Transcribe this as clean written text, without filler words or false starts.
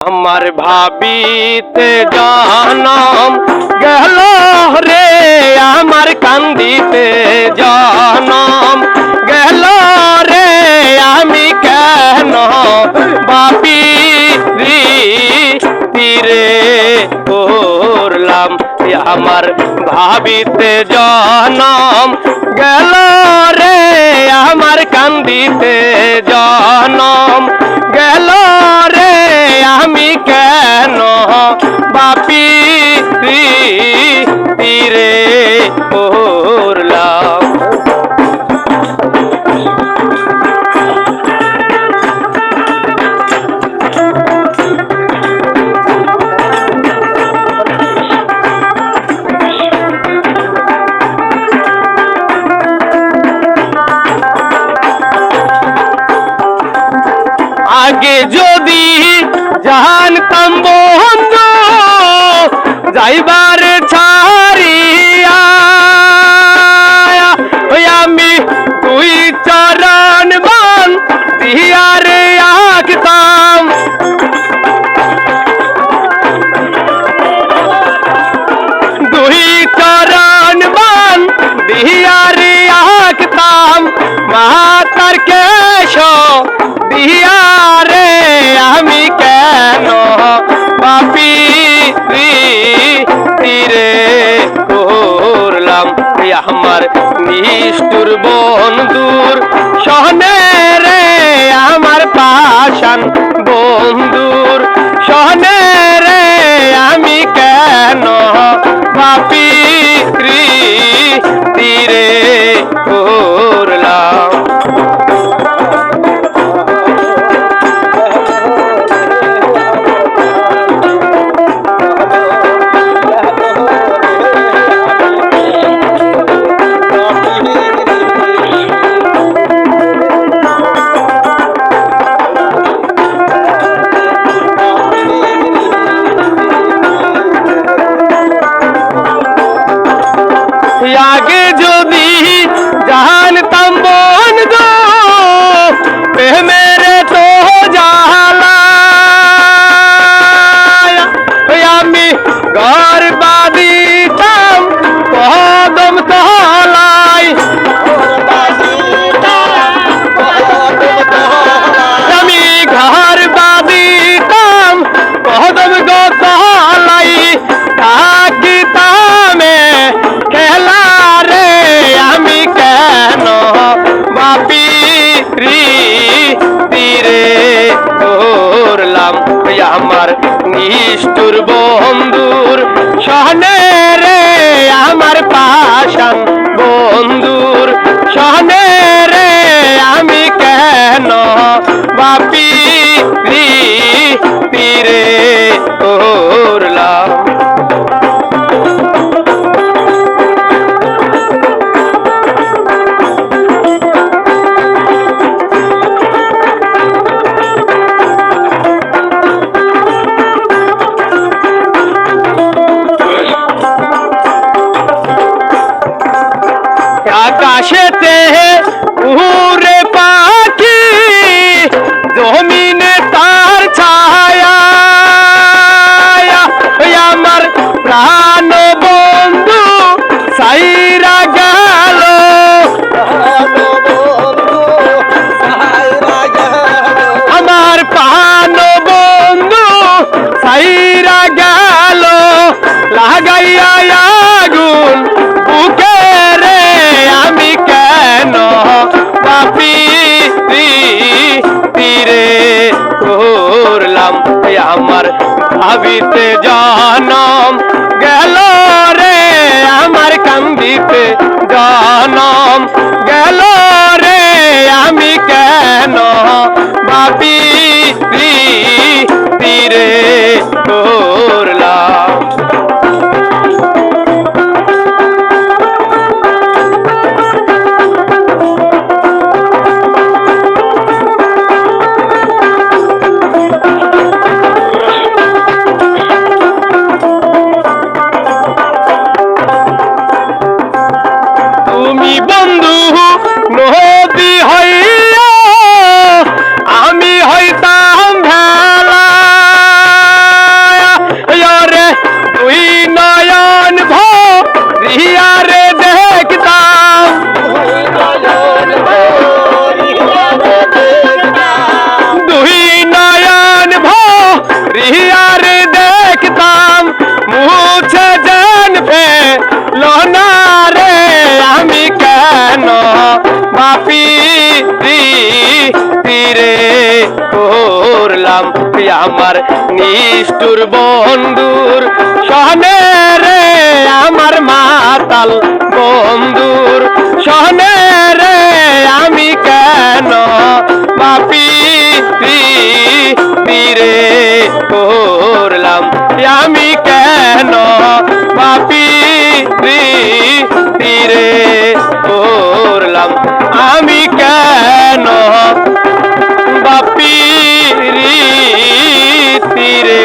আমার ভাবিতে জনম গেল রে, আমার কান্দিতে জনম গেল রে, আমি কেন বাপি তীরে করলাম। আমার ভাবিতে জনম গেল রে, আমার কান্দিতে জনম গেল রে, আমি কেন বাপি তীরে করলাম। আগে যদি জানতাম বন্ধু যাইবার ছাড়িয়া, আমি দুই চরণ বান দিয়ারে আঁকতাম। দুই চরণ বান দিয়ারে আঁকতাম, মাতার কেশ দিয়ারে, আমি কেন বাপি তীরে করলাম। আমার নিষ্ঠুর বন্ধুর সহনে রে, আমার পাষাণ বন্ধুর সহনে রে, আমি কেন বাপি তীরে করলাম। আগে যদি জানতাম বন্ধু প্রেমের তো জালা, আমি ঘর বাঁধিতাম কদম তলায়। আমি ঘর বাঁধিতাম কদম তলায়, থাকিতামে খেলা রে, আমি কেন বাপি তীরে করলাম। আমার নিষ্ঠুর বন্ধুর সহনে রে, আমার পাষাণ বন্ধুর সহনে রে, আমি কেন বাপি তীরে করলাম। আকাশেতে উড়ে পাখি, জমিনে তার ছায়া, আমার প্রাণ বন্ধু সাইরা গেল। আমার প্রাণ বন্ধু সাইরা গেল, লাগাইয়া আগুন বুকে রে, আমি কেন বাপি তীরে করলাম। আমার ভাবিতে জনম গেল রে, আমার কান্দিতে জনম গেল রে, আমি কেন বাপি তীরে করলাম। তুমি বন্ধু নদী হইয়া, আমি হইতাম ভেলা, বাপি তীরে করলাম আমার নিষ্ঠুর বন্ধুর সহনে রে আমার মাতাল বন্ধুর সহনে রে আমি কেন বাপি তীরে করলাম আমি কেন বাপি তীরে করলাম আমি কেন বাপি তীরে